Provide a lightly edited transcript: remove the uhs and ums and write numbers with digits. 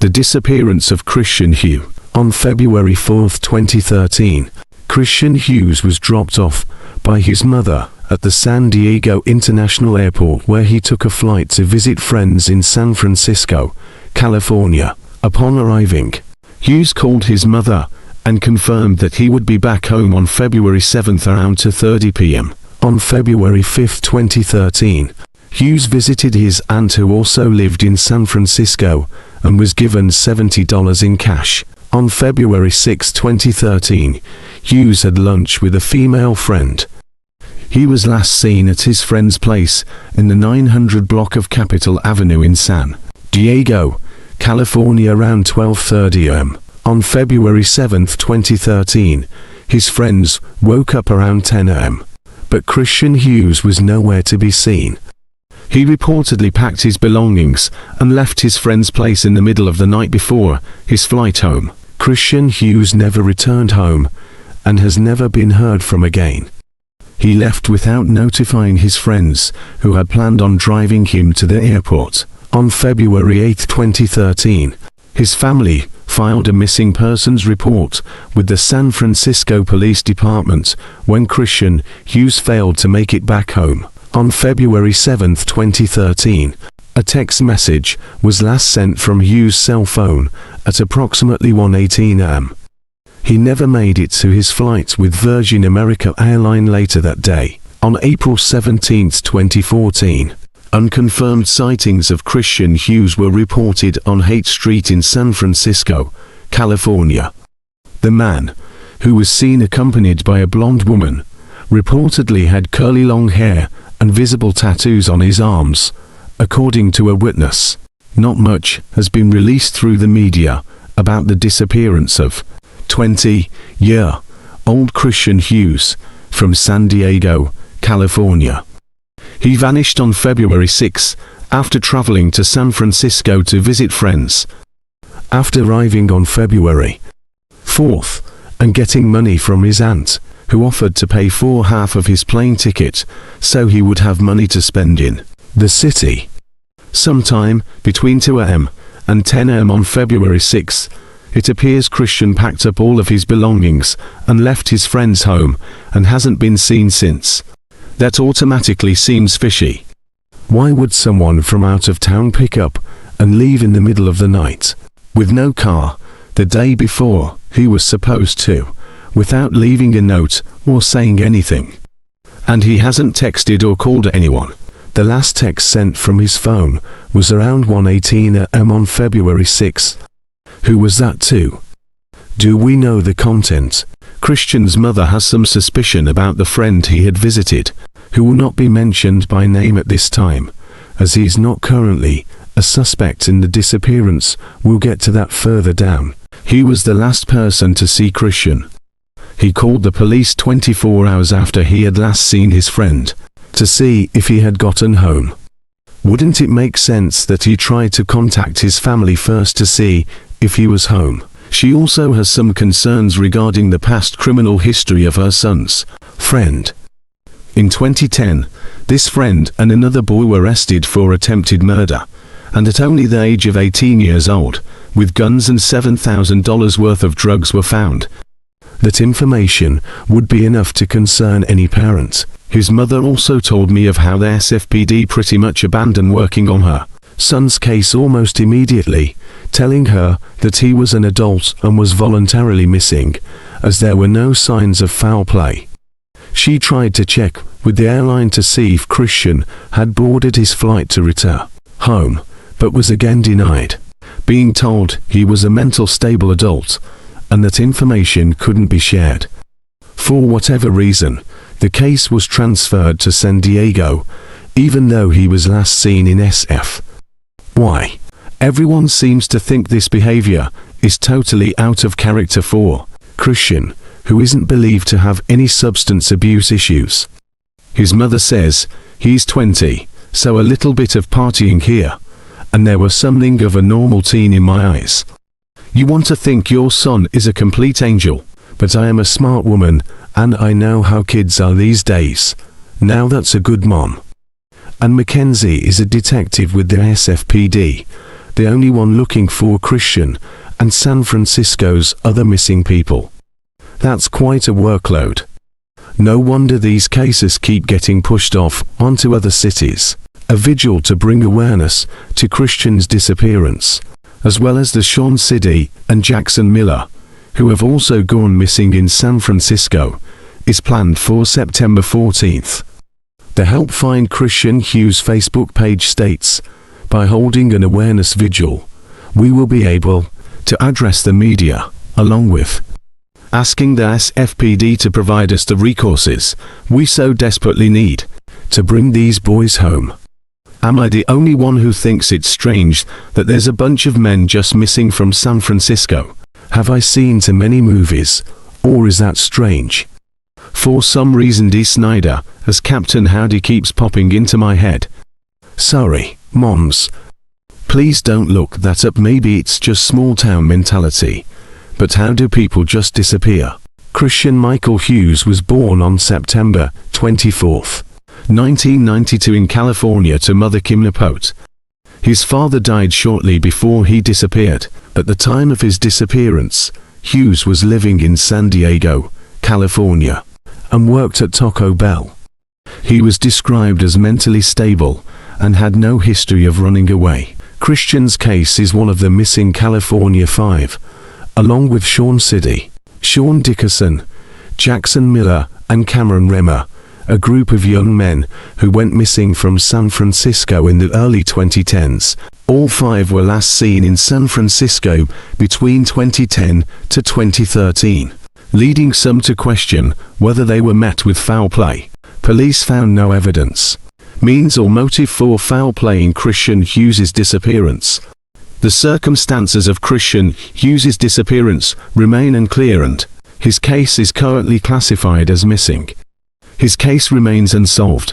The disappearance of Christian Hughes. On February 4, 2013, Christian Hughes was dropped off by his mother at the San Diego International Airport, where he took a flight to visit friends in San Francisco, California. Upon arriving, Hughes called his mother and confirmed that he would be back home on February 7 around 2:30 p.m. On February 5, 2013, Hughes visited his aunt, who also lived in San Francisco, and was given $70 in cash. On February 6, 2013, Hughes had lunch with a female friend. He was last seen at his friend's place in the 900 block of Capitol Avenue in San Diego, California around 12:30 am. On February 7, 2013, his friends woke up around 10 am, but Christian Hughes was nowhere to be seen. He reportedly packed his belongings and left his friend's place in the middle of the night before his flight home. Christian Hughes never returned home and has never been heard from again. He left without notifying his friends, who had planned on driving him to the airport. On February 8, 2013, his family filed a missing persons report with the San Francisco Police Department when Christian Hughes failed to make it back home. On February 7, 2013, a text message was last sent from Hughes' cell phone at approximately 1:18 am. He never made it to his flight with Virgin America Airline later that day. On April 17, 2014, unconfirmed sightings of Christian Hughes were reported on Haight Street in San Francisco, California. The man, who was seen accompanied by a blonde woman, reportedly had curly long hair and visible tattoos on his arms, according to a witness. Not much has been released through the media about the disappearance of 20-year-old Christian Hughes from San Diego, California. He vanished on February 6 after traveling to San Francisco to visit friends. After arriving on February 4 and getting money from his aunt, who offered to pay for half of his plane ticket so he would have money to spend in the city. Sometime between 2 am and 10 am on February 6, it appears Christian packed up all of his belongings and left his friend's home and hasn't been seen since. That automatically seems fishy. Why would someone from out of town pick up and leave in the middle of the night, with no car, the day before he was supposed to, without leaving a note or saying anything? And he hasn't texted or called anyone. The last text sent from his phone was around 1:18 am on February 6. Who was that to? Do we know the content? Christian's mother has some suspicion about the friend he had visited, who will not be mentioned by name at this time, as he is not currently a suspect in the disappearance. We'll get to that further down. He was the last person to see Christian. He called the police 24 hours after he had last seen his friend, to see if he had gotten home. Wouldn't it make sense that he tried to contact his family first to see if he was home? She also has some concerns regarding the past criminal history of her son's friend. In 2010, this friend and another boy were arrested for attempted murder, and at only the age of 18 years old, with guns and $7,000 worth of drugs were found. That information would be enough to concern any parent. His mother also told me of how the SFPD pretty much abandoned working on her son's case almost immediately, telling her that he was an adult and was voluntarily missing, as there were no signs of foul play. She tried to check with the airline to see if Christian had boarded his flight to return home, but was again denied, being told he was a mental stable adult and that information couldn't be shared. For whatever reason, the case was transferred to San Diego, even though he was last seen in SF. Why? Everyone seems to think this behavior is totally out of character for Christian, who isn't believed to have any substance abuse issues. His mother says he's 20, so a little bit of partying here, and there was something of a normal teen in my eyes. You want to think your son is a complete angel, but I am a smart woman, and I know how kids are these days. Now that's a good mom. And Mackenzie is a detective with the SFPD. the only one looking for Christian and San Francisco's other missing people. That's quite a workload. No wonder these cases keep getting pushed off onto other cities. A vigil to bring awareness to Christian's disappearance, as well as the Sean Siddy and Jackson Miller, who have also gone missing in San Francisco, is planned for September 14th. The Help Find Christian Hughes Facebook page states, "By holding an awareness vigil, we will be able to address the media, along with asking the SFPD to provide us the resources we so desperately need to bring these boys home. Am I the only one who thinks it's strange that there's a bunch of men just missing from San Francisco? Have I seen too many movies, or is that strange? For some reason Dee Snider as Captain Howdy keeps popping into my head. Sorry, moms. Please don't look that up, maybe it's just small town mentality. But how do people just disappear?" Christian Michael Hughes was born on September 24, 1992 in California to mother Kim Napote. His father died shortly before he disappeared. At the time of his disappearance, Hughes was living in San Diego, California, and worked at Taco Bell. He was described as mentally stable and had no history of running away. Christian's case is one of the missing California Five, along with Sean Siddy, Sean Dickerson, Jackson Miller, and Cameron Remmer, a group of young men who went missing from San Francisco in the early 2010s. All five were last seen in San Francisco between 2010 to 2013, leading some to question whether they were met with foul play. Police found no evidence, means or motive for foul play in Christian Hughes' disappearance. The circumstances of Christian Hughes' disappearance remain unclear and his case is currently classified as missing. His case remains unsolved.